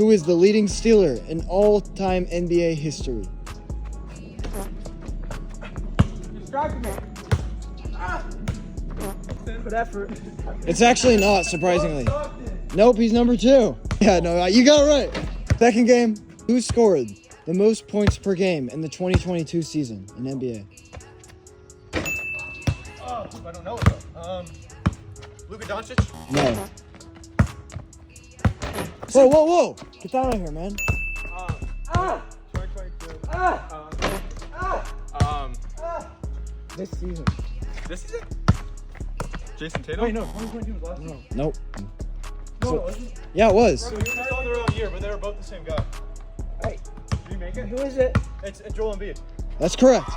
Who is the leading stealer in all-time NBA history? Distracted me. Good effort. It's actually not, surprisingly. Nope, he's number 2. Yeah, no, you got it right. Second game. Who scored the most points per game in the 2022 season in NBA? I don't know it though. Luka Doncic? No. Whoa. Get that out of here, man. 2022. This season. This season? Jason Tatum? Wait, no, 2022 was last year. Nope. No, it wasn't. Yeah, it was. So you just on their own year, but they were both the same guy. Hey, Did you make it? who is it? It's Joel Embiid. That's correct.